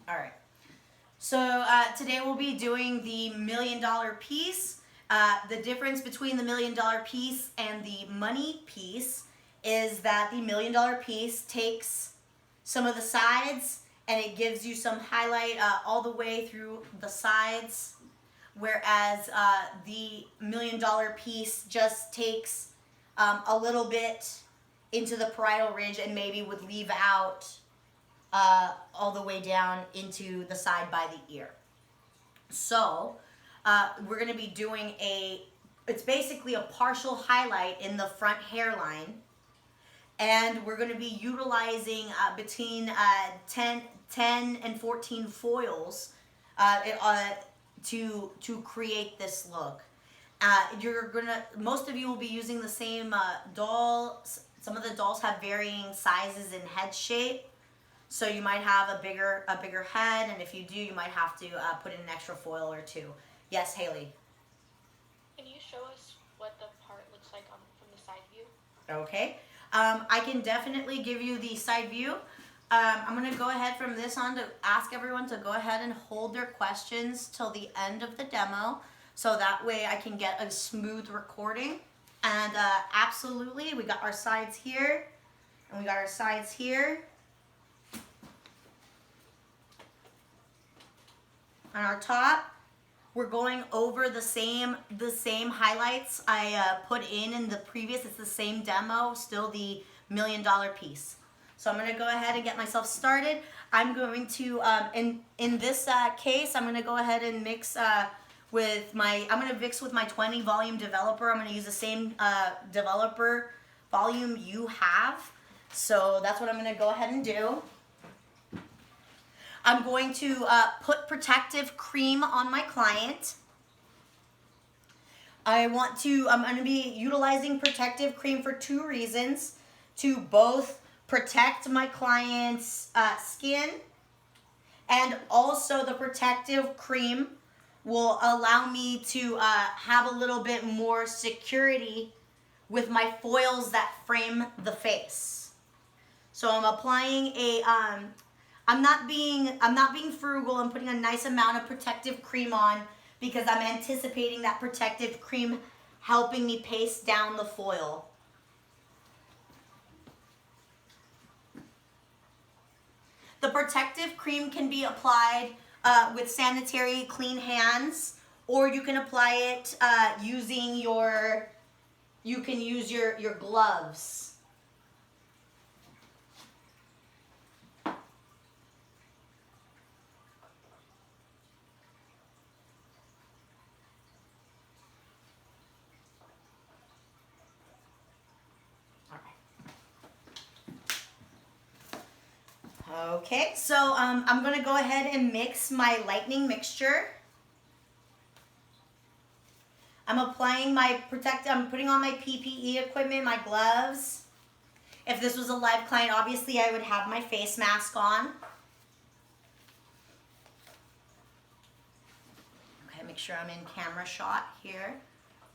All right. So today we'll be doing the $1 million piece. The difference between the $1 million piece and the money piece is that the $1 million piece takes some of the sides and it gives you some highlight all the way through the sides, whereas the $1 million piece just takes a little bit into the parietal ridge and maybe would leave out all the way down into the side by the ear. So we're going to be doing it's basically a partial highlight in the front hairline. And we're going to be utilizing between 10 and 14 foils to create this look. Most of you will be using the same doll. Some of the dolls have varying sizes and head shape. So you might have a bigger head, and if you do, you might have to put in an extra foil or two. Yes, Haley? Can you show us what the part looks like from the side view? Okay. I can definitely give you the side view. I'm going to go ahead from this on to ask everyone to go ahead and hold their questions till the end of the demo, so that way I can get a smooth recording. And absolutely, we got our sides here, and we got our sides here. On our top, we're going over the same highlights I put in the previous. It's the same demo, still the $1 million piece. So I'm going to go ahead and get myself started. I'm going to, in this case, I'm going to go ahead and mix with my 20 volume developer. I'm going to use the same developer volume you have. So that's what I'm going to go ahead and do. I'm going to put protective cream on my client. I'm going to be utilizing protective cream for two reasons: to both protect my client's skin, and also the protective cream will allow me to have a little bit more security with my foils that frame the face. So I'm applying I'm not being frugal. I'm putting a nice amount of protective cream on because I'm anticipating that protective cream helping me paste down the foil. The protective cream can be applied with sanitary clean hands, or you can apply it using your gloves. Okay, so I'm going to go ahead and mix my lightening mixture. I'm putting on my PPE equipment, my gloves. If this was a live client, obviously I would have my face mask on. Okay, make sure I'm in camera shot here.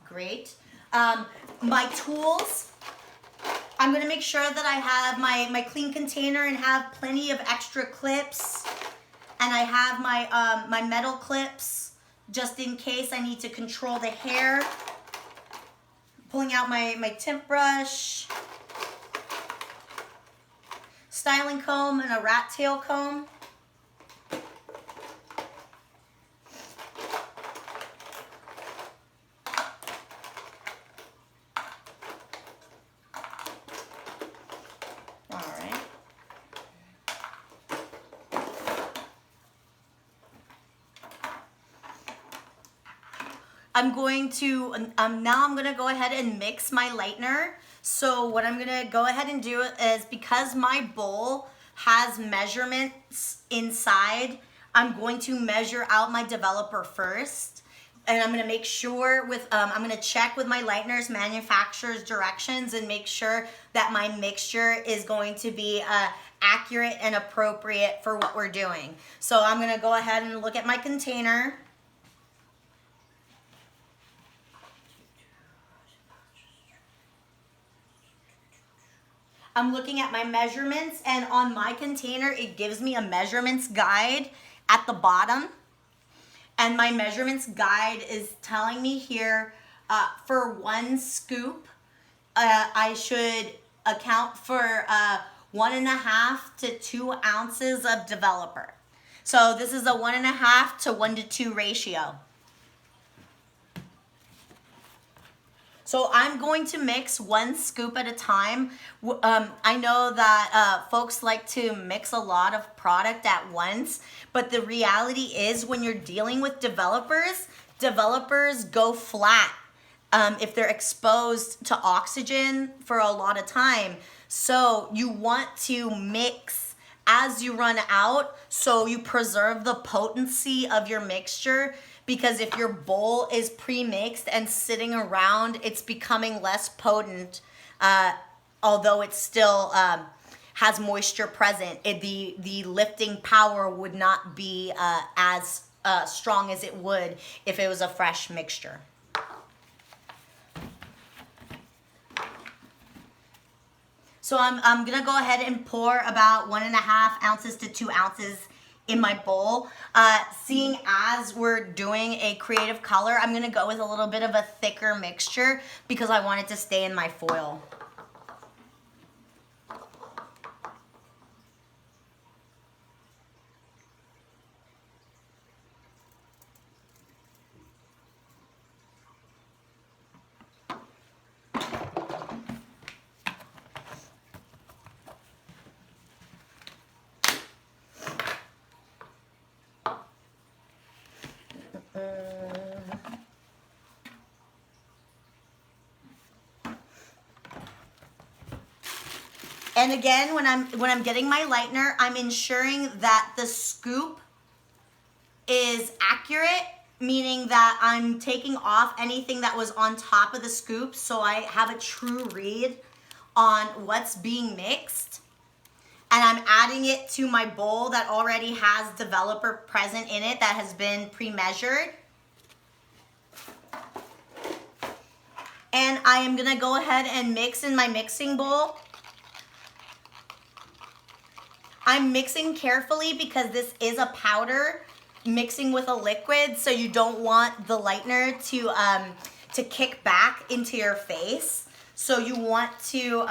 Great. My tools. I'm going to make sure that I have my clean container and have plenty of extra clips. And I have my metal clips just in case I need to control the hair. Pulling out my tint brush, styling comb, and a rat tail comb. I'm going to go ahead and mix my lightener. So what I'm gonna go ahead and do is, because my bowl has measurements inside, I'm going to measure out my developer first. And I'm gonna make sure I'm gonna check with my lightener's manufacturer's directions and make sure that my mixture is going to be accurate and appropriate for what we're doing. So I'm gonna go ahead and look at my container. I'm looking at my measurements, and on my container, it gives me a measurements guide at the bottom. And my measurements guide is telling me here for 1 scoop, I should account for 1.5 to 2 ounces of developer. So this is a 1.5 to 1 to 2 ratio. So I'm going to mix 1 scoop at a time. I know that folks like to mix a lot of product at once, but the reality is when you're dealing with developers go flat if they're exposed to oxygen for a lot of time. So you want to mix as you run out so you preserve the potency of your mixture. Because if your bowl is pre-mixed and sitting around, it's becoming less potent, although it still has moisture present. The lifting power would not be as strong as it would if it was a fresh mixture. So I'm gonna go ahead and pour about 1.5 ounces to 2 ounces in my bowl. Seeing as we're doing a creative color, I'm gonna go with a little bit of a thicker mixture because I want it to stay in my foil. And again, when I'm getting my lightener, I'm ensuring that the scoop is accurate, meaning that I'm taking off anything that was on top of the scoop so I have a true read on what's being mixed. And I'm adding it to my bowl that already has developer present in it that has been pre-measured. And I am gonna go ahead and mix in my mixing bowl. I'm mixing carefully because this is a powder mixing with a liquid, so you don't want the lightener to kick back into your face. So you want to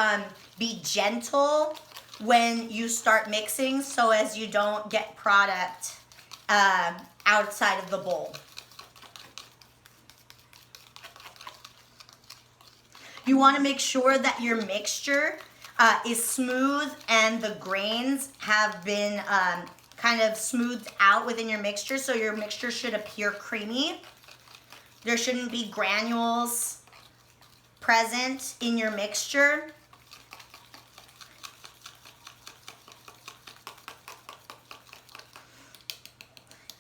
be gentle when you start mixing so as you don't get product outside of the bowl. You want to make sure that your mixture is smooth and the grains have been kind of smoothed out within your mixture, so your mixture should appear creamy. There shouldn't be granules present in your mixture.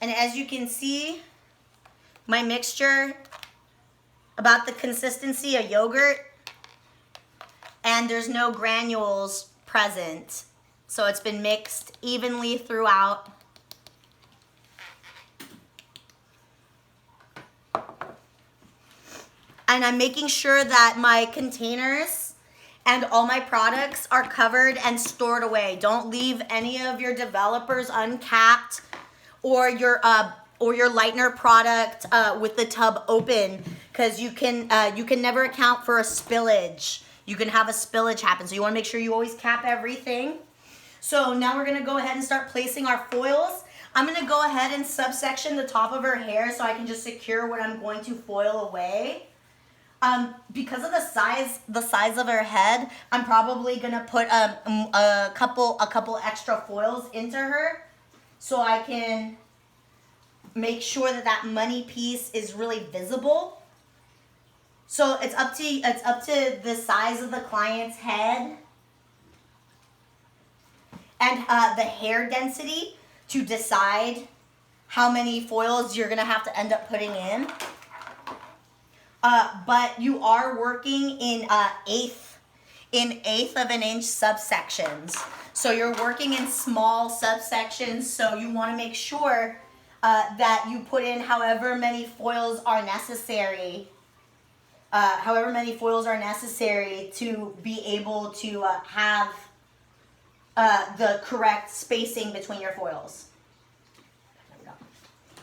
And as you can see, my mixture about the consistency of yogurt, and there's no granules present. So it's been mixed evenly throughout. And I'm making sure that my containers and all my products are covered and stored away. Don't leave any of your developers uncapped or your lightener product with the tub open, because you can never account for a spillage. You can have a spillage happen, so you want to make sure you always cap everything. So now we're gonna go ahead and start placing our foils. I'm gonna go ahead and subsection the top of her hair so I can just secure what I'm going to foil away. Because of the size of her head, I'm probably gonna put a couple extra foils into her so I can make sure that that money piece is really visible. So it's up to the size of the client's head and the hair density to decide how many foils you're gonna have to end up putting in. But you are working in eighth of an inch subsections. So you're working in small subsections, so you wanna make sure that you put in however many foils are necessary however many foils are necessary to be able to have the correct spacing between your foils. There we go.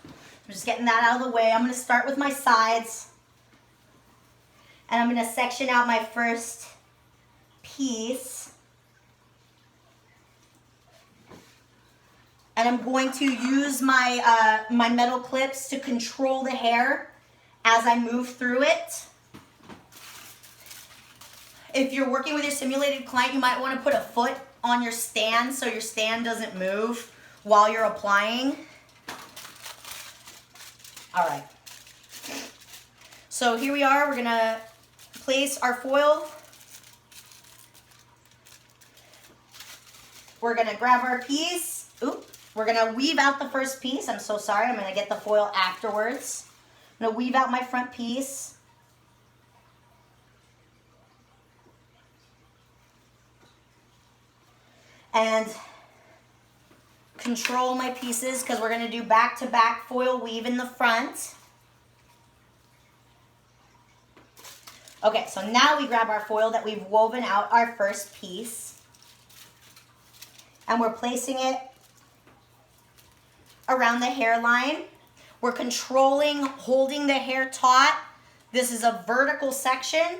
I'm just getting that out of the way. I'm going to start with my sides. And I'm going to section out my first piece. And I'm going to use my, my metal clips to control the hair as I move through it. If you're working with your simulated client, you might want to put a foot on your stand so your stand doesn't move while you're applying. All right. So here we are. We're going to place our foil. We're going to grab our piece. Oop. We're going to weave out the first piece. I'm so sorry. I'm going to get the foil afterwards. I'm going to weave out my front piece. And control my pieces because we're going to do back-to-back foil weave in the front. Okay, so now we grab our foil that we've woven out our first piece. And we're placing it around the hairline. We're controlling, holding the hair taut. This is a vertical section.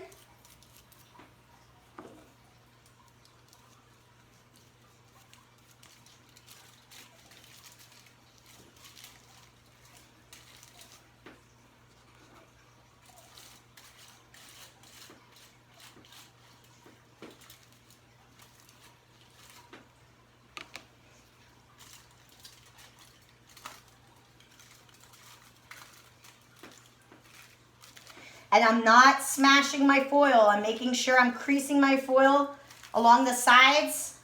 And I'm not smashing my foil. I'm making sure I'm creasing my foil along the sides.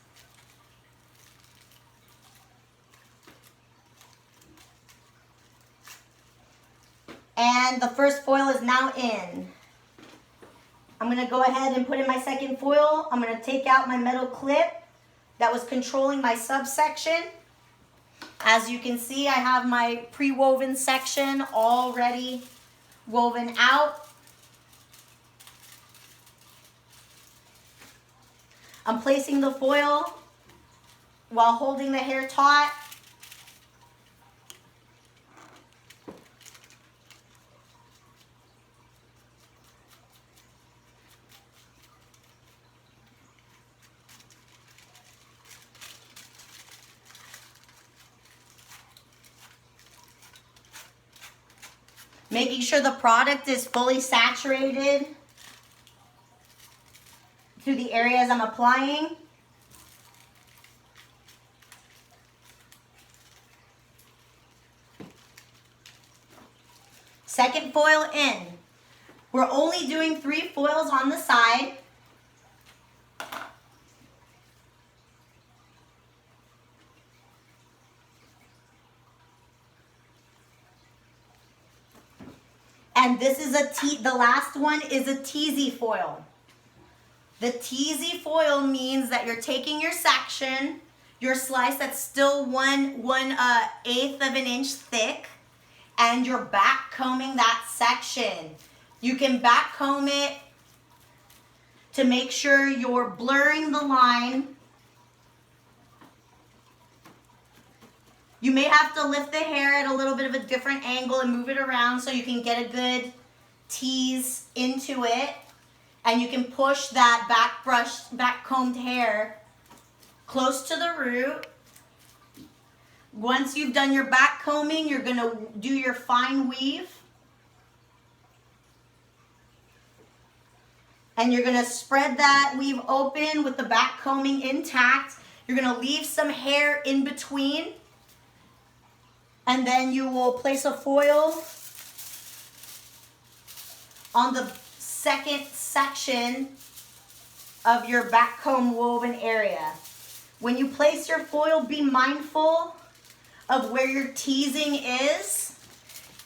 And the first foil is now in. I'm going to go ahead and put in my second foil. I'm going to take out my metal clip that was controlling my subsection. As you can see, I have my pre-woven section already woven out. I'm placing the foil while holding the hair taut. Making sure the product is fully saturated to the areas I'm applying. Second foil in. We're only doing 3 foils on the side. And this is the last one is a teasy foil. The teasy foil means that you're taking your section, your slice that's still 1/8 of an inch thick, and you're back combing that section. You can back comb it to make sure you're blurring the line. You may have to lift the hair at a little bit of a different angle and move it around so you can get a good tease into it. And you can push that back combed hair close to the root. Once you've done your back combing, you're going to do your fine weave. And you're going to spread that weave open with the back combing intact. You're going to leave some hair in between. And then you will place a foil on the second section of your back comb woven area. When you place your foil, be mindful of where your teasing is.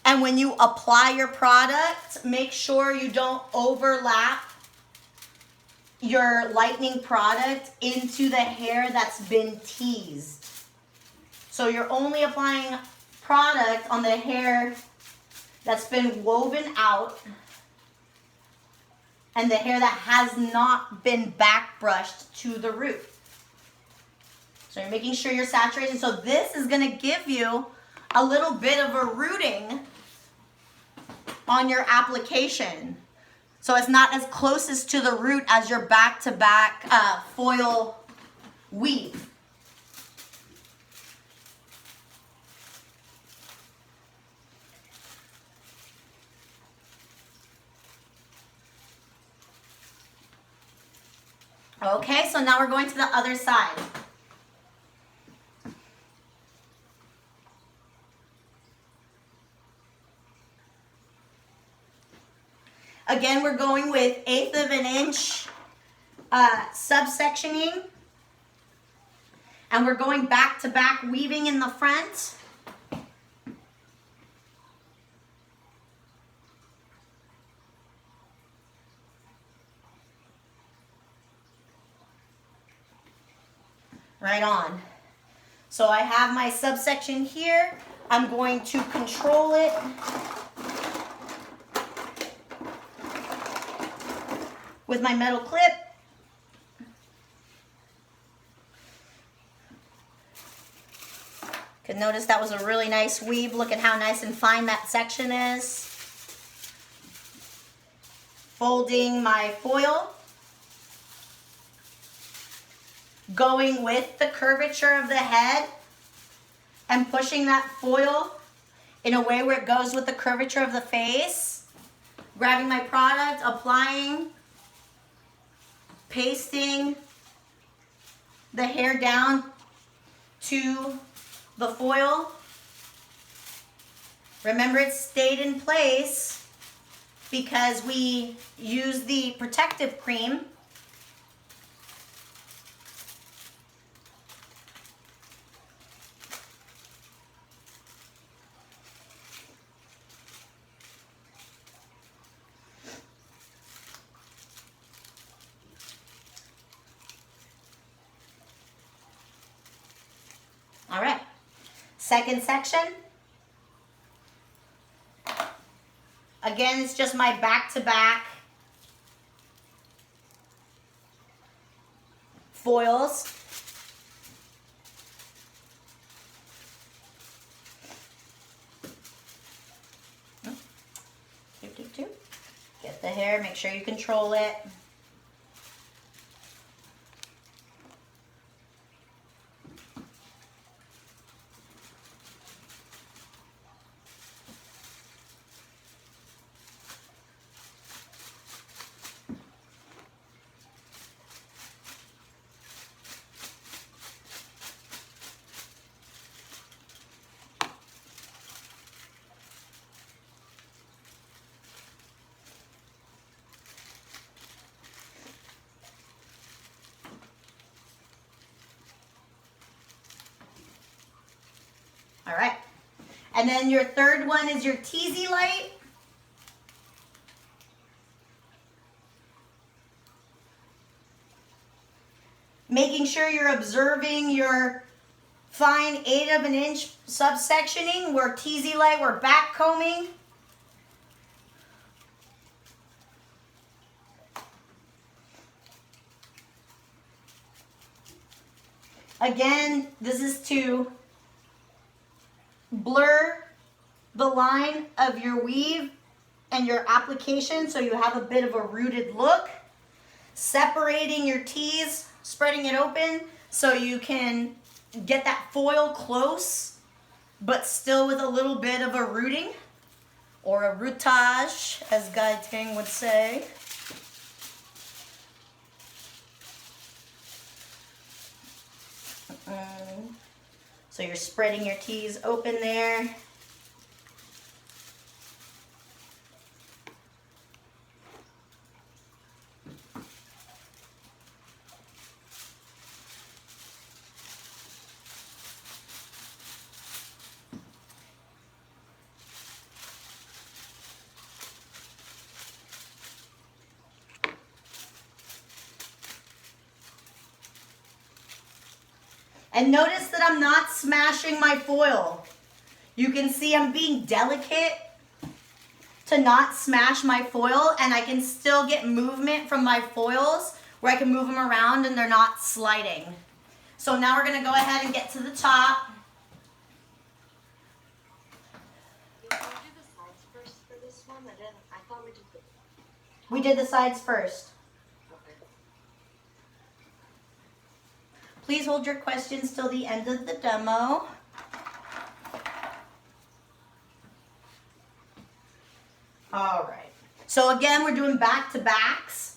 And when you apply your product, make sure you don't overlap your lightening product into the hair that's been teased. So you're only applying product on the hair that's been woven out. and the hair that has not been back brushed to the root. So you're making sure you're saturating. So this is going to give you a little bit of a rooting on your application. So it's not as closest to the root as your back-to-back foil weave. Okay, so now we're going to the other side. Again, we're going with 1/8 of an inch subsectioning. And we're going back to back weaving in the front. Right on. So I have my subsection here. I'm going to control it. With my metal clip. You can notice that was a really nice weave. Look at how nice and fine that section is. Folding my foil. Going with the curvature of the head and pushing that foil in a way where it goes with the curvature of the face. Grabbing my product, applying, pasting the hair down to the foil. Remember, it stayed in place because we used the protective cream. All right, second section. Again, it's just my back-to-back foils. Get the hair, make sure you control it. All right. And then your third one is your teasy light. Making sure you're observing your fine 1/8 of an inch subsectioning. We're teasy light, we're back combing. Again, this is to blur the line of your weave and your application so you have a bit of a rooted look. Separating your tease, spreading it open so you can get that foil close but still with a little bit of a rooting or a rootage, as Guy Tang would say. So you're spreading your tease open there. And notice that I'm not smashing my foil. You can see I'm being delicate to not smash my foil, and I can still get movement from my foils where I can move them around and they're not sliding. So now we're gonna go ahead and get to the top. Did we do the sides first for this one? I thought we did the... We did the sides first. Okay. Please hold your questions till the end of the demo. All right. So again, we're doing back to backs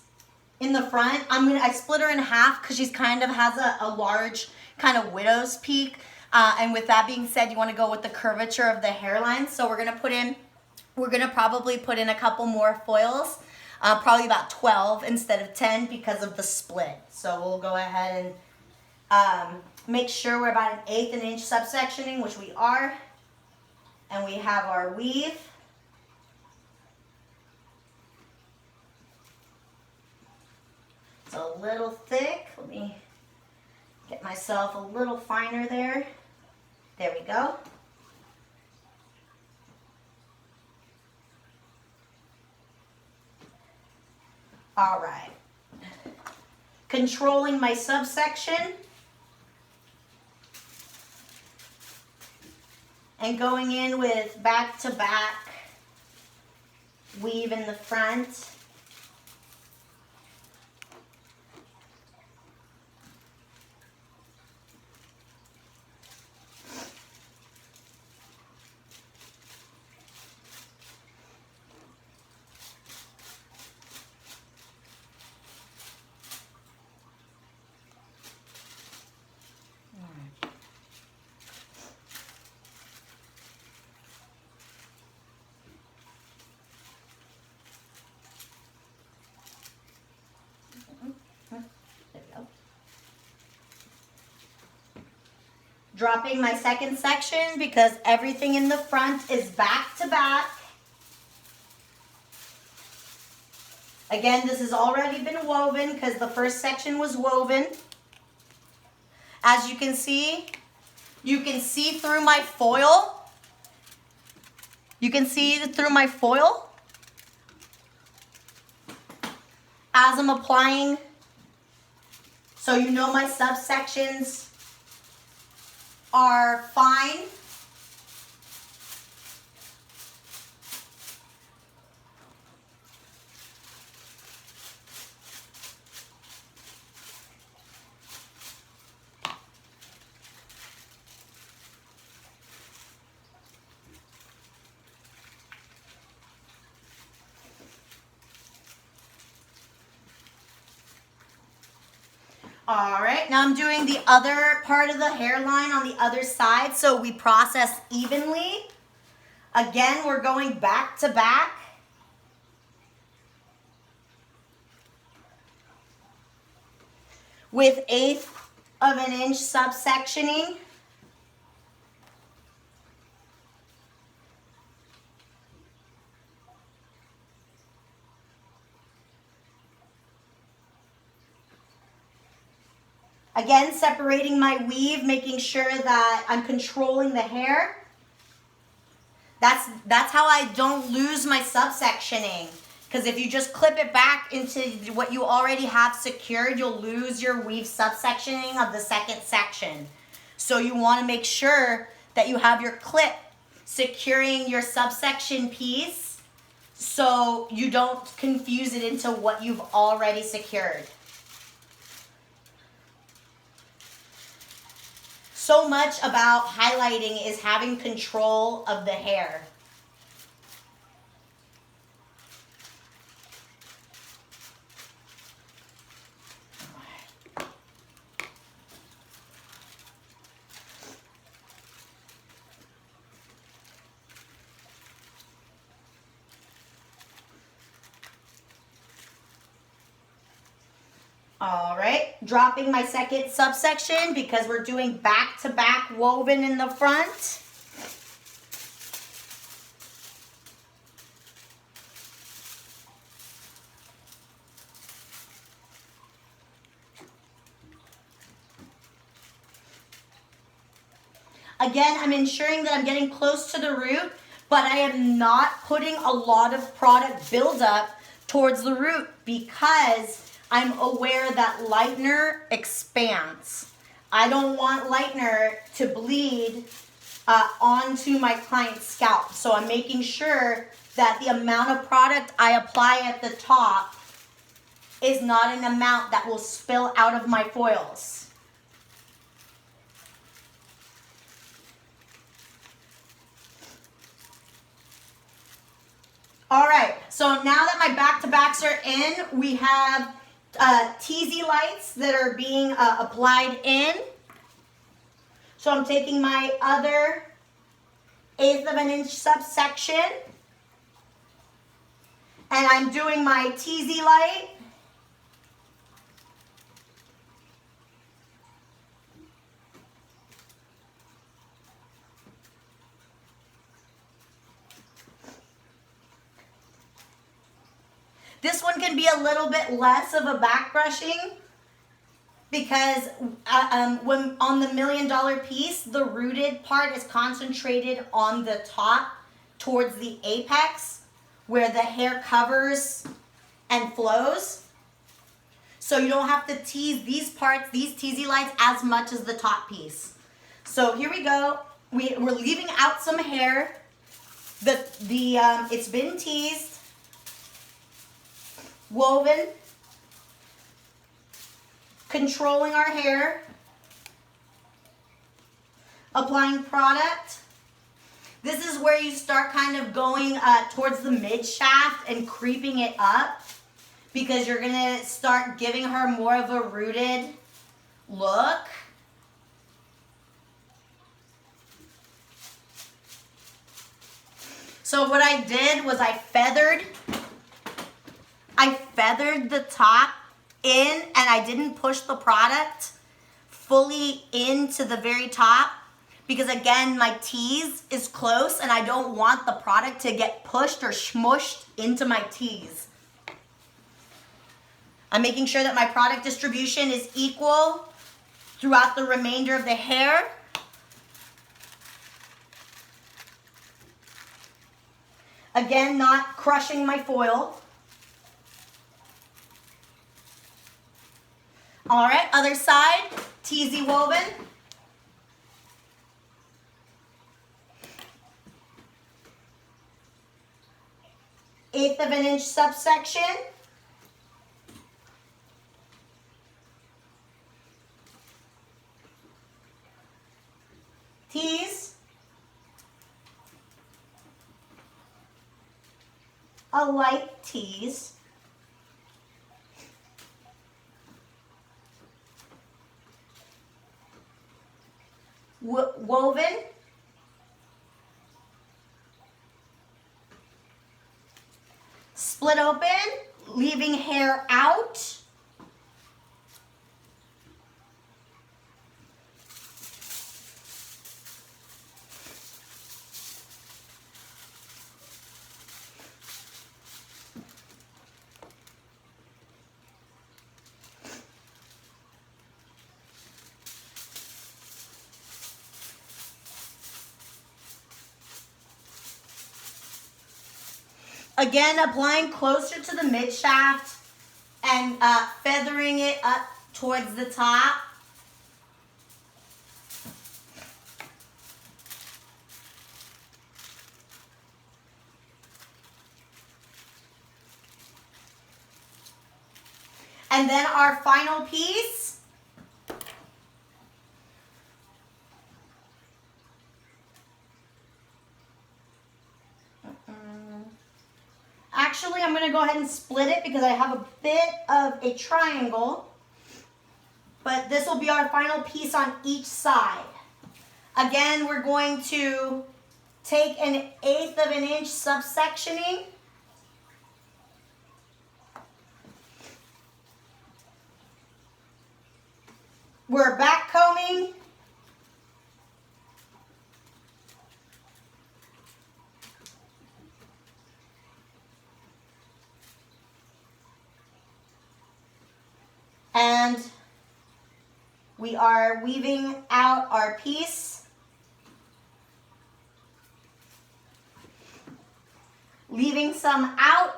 in the front. I split her in half because she's kind of has a large kind of widow's peak. And with that being said, you want to go with the curvature of the hairline. So we're gonna probably put in a couple more foils, probably about 12 instead of 10 because of the split. So we'll go ahead and make sure we're about 1/8 an inch subsectioning, which we are. And we have our weave. It's a little thick. Let me get myself a little finer there. There we go. All right. Controlling my subsection. And going in with back to back weave in the front. Dropping my second section because everything in the front is back to back. Again, this has already been woven because the first section was woven. As you can see through my foil. You can see through my foil as I'm applying, so you know my subsections are fine. All right, now I'm doing the other part of the hairline on the other side so we process evenly. Again, we're going back to back. With 1/8 of an inch subsectioning. Again, separating my weave, making sure that I'm controlling the hair. That's how I don't lose my subsectioning. Because if you just clip it back into what you already have secured, you'll lose your weave subsectioning of the second section. So you want to make sure that you have your clip securing your subsection piece so you don't confuse it into what you've already secured. So much about highlighting is having control of the hair. All right, dropping my second subsection because we're doing back-to-back woven in the front. Again, I'm ensuring that I'm getting close to the root but I am not putting a lot of product buildup towards the root because I'm aware that lightener expands. I don't want lightener to bleed onto my client's scalp. So I'm making sure that the amount of product I apply at the top is not an amount that will spill out of my foils. All right, so now that my back-to-backs are in, we have teasy lights that are being applied in. So I'm taking my other 1/8 of an inch subsection and I'm doing my teasy light. This one can be a little bit less of a back brushing because when on the $1 million piece, the rooted part is concentrated on the top towards the apex where the hair covers and flows. So you don't have to tease these parts, these teasy lights, as much as the top piece. So here we go. We're leaving out some hair. It's been teased, woven, controlling our hair, applying product. This is where you start kind of going towards the mid shaft and creeping it up because you're gonna start giving her more of a rooted look. So what I did was I feathered the top in and I didn't push the product fully into the very top because again my tease is close and I don't want the product to get pushed or smushed into my tease. I'm making sure that my product distribution is equal throughout the remainder of the hair. Again, not crushing my foil. All right, other side, teasy woven. Eighth of an inch subsection. Tease. A light tease. Woven. Split open, leaving hair out. Again, applying closer to the mid shaft and feathering it up towards the top. And then our final piece. Actually, I'm going to go ahead and split it because I have a bit of a triangle. But this will be our final piece on each side. Again, we're going to take an 1/8 of an inch subsectioning. We're back combing. And we are weaving out our piece. leaving some out.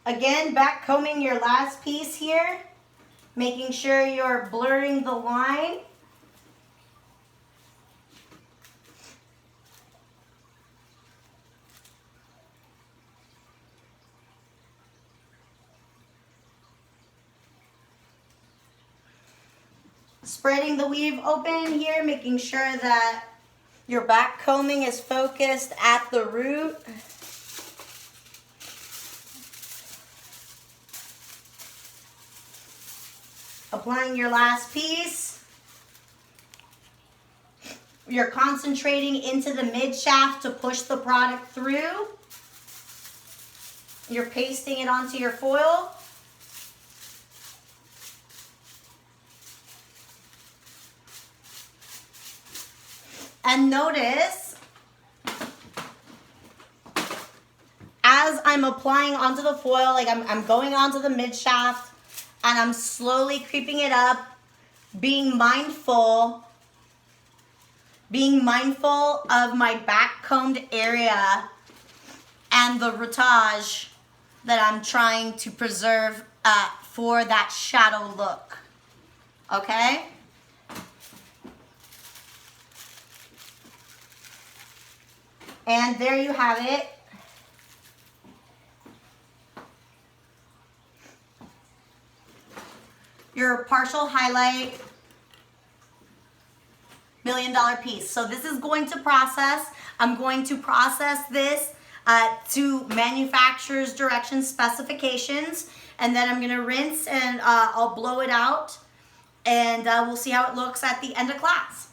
Again, back combing your last piece here, making sure you're blurring the line. Spreading the weave open here, making sure that your back combing is focused at the root. Applying your last piece. You're concentrating into the mid shaft to push the product through. You're pasting it onto your foil. And notice, as I'm applying onto the foil, like I'm going onto the mid shaft, and I'm slowly creeping it up, being mindful of my back combed area and the routage that I'm trying to preserve for that shadow look. Okay? And there you have it. Your partial highlight $1 million piece. So this is going to process. I'm going to process this to manufacturer's direction specifications, and then I'm gonna rinse and I'll blow it out, and we'll see how it looks at the end of class.